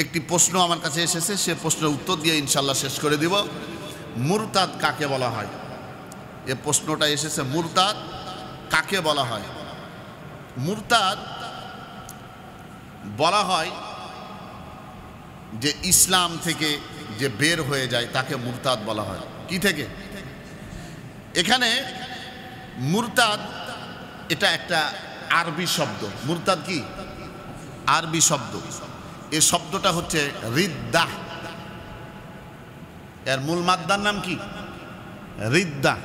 একটি প্রশ্ন আমার কাছে এসেছে, সে প্রশ্নের উত্তর দিয়ে ইনশাল্লাহ শেষ করে দিব। মুরতাদ কাকে বলা হয়? এ প্রশ্নটা এসেছে, মুরতাদ কাকে বলা হয়? মুরতাদ বলা হয় যে ইসলাম থেকে যে বের হয়ে যায় তাকে মুরতাদ বলা হয়। কি থেকে? এখানে মুরতাদ এটা একটা আরবি শব্দ। মুরতাদ কি? আরবি শব্দ। এই শব্দটা হচ্ছে রিদ্দাহ। এর মূল মাদ্দার নাম কি? রিদ্দাহ।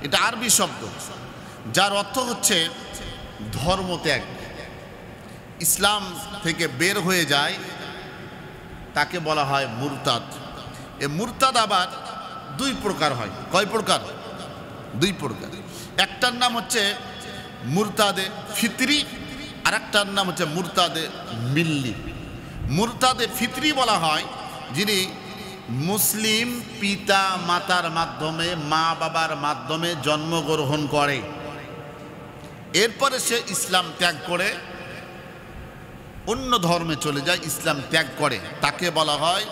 এটা আরবি শব্দ, যার অর্থ হচ্ছে ধর্মত্যাগ। ইসলাম থেকে বের হয়ে যায় তাকে বলা হয় মুরতাদ। এ মুরতাদ আবার দুই প্রকার হয়। কয় প্রকার? দুই প্রকার। একটার নাম হচ্ছে মুরতাদে ফিতরি, আর একটার নাম হচ্ছে মুরতাদে মিল্লি। মুরতাদে ফিতরি বলা হয় যিনি মুসলিম পিতা মাতার মাধ্যমে, মা বাবার মাধ্যমে জন্মগ্রহণ করে, এরপরে সে ইসলাম ত্যাগ করে অন্য ধর্মে চলে যায়, ইসলাম ত্যাগ করে, তাকে বলা হয়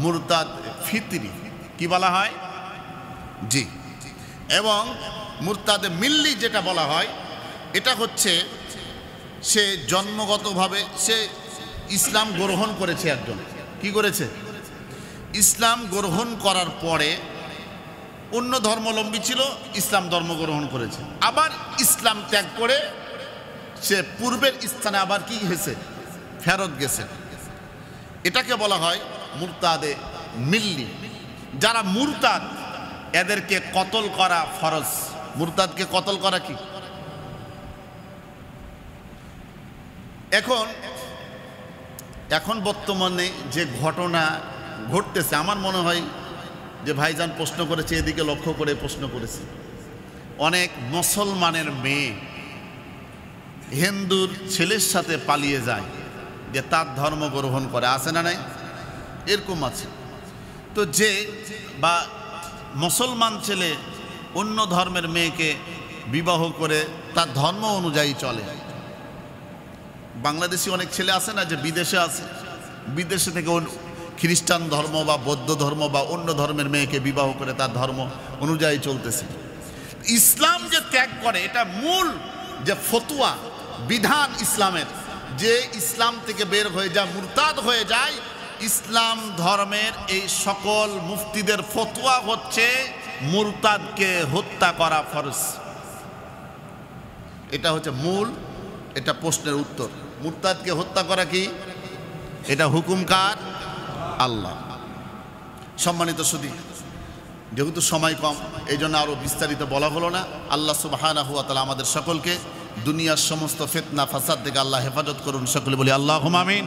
মুরতাদ ফিতরি। কি বলা হয়? জি। এবং মুরতাদে মিল্লি যেটা বলা হয়, এটা হচ্ছে সে জন্মগতভাবে সে ইসলাম গ্রহণ করেছে। একজন কি করেছে? ইসলাম গ্রহণ করার পরে অন্য ধর্মাবলম্বী ছিল, ইসলাম ধর্ম গ্রহণ করেছে, আবার ইসলাম ত্যাগ করে সে পূর্বের স্থানে আবার কি হয়েছে? ফেরত গেছে। এটাকে বলা হয় মুরতাদে মিল্লি। যারা মুরতাদ এদেরকে কতল করা ফরজ। মুরতাদকে কতল করা কি? এখন বর্তমানে যে ঘটনা ঘটতেছে, আমার মনে হয় যে ভাইজান প্রশ্ন করেছে, এদিকে লক্ষ্য করে প্রশ্ন করেছে। অনেক মুসলমানের মেয়ে হিন্দুর ছেলের সাথে পালিয়ে যায়, যে তার ধর্ম গ্রহণ করে। আছে না নাই? এরকম আছে। তো যে বা মুসলমান ছেলে অন্য ধর্মের মেয়েকে বিবাহ করে তার ধর্ম অনুযায়ী চলে। বাংলাদেশি অনেক ছেলে আছে না যে বিদেশে আছে, বিদেশে থেকে খ্রিস্টান ধর্ম বা বৌদ্ধ ধর্ম বা অন্য ধর্মের মেয়েকে বিবাহ করে তার ধর্ম অনুযায়ী চলতেছে। ইসলাম যে ত্যাগ করে, এটা মূল যে ফতুয়া বিধান ইসলামের, যে ইসলাম থেকে বের হয়ে যায়, মুরতাদ হয়ে যায়, ইসলাম ধর্মের এই সকল মুফতিদের ফতুয়া হচ্ছে মুরতাদকে হত্যা করা ফরজ। এটা হচ্ছে মূল, এটা প্রশ্নের উত্তর। মুরতাদকে হত্যা করা কি? এটা হুকুম কার? আল্লাহ। সম্মানিত সুধী, যেহেতু সময় কম, এই জন্য আরো বিস্তারিত বলা হলো না। আল্লাহ সুবহানাহু ওয়া তাআলা আমাদের সকলকে দুনিয়ার সমস্ত ফিতনা ফাসাদ থেকে আল্লাহ হেফাজত করুন। সকলে বলি আল্লাহুম্মা আমিন।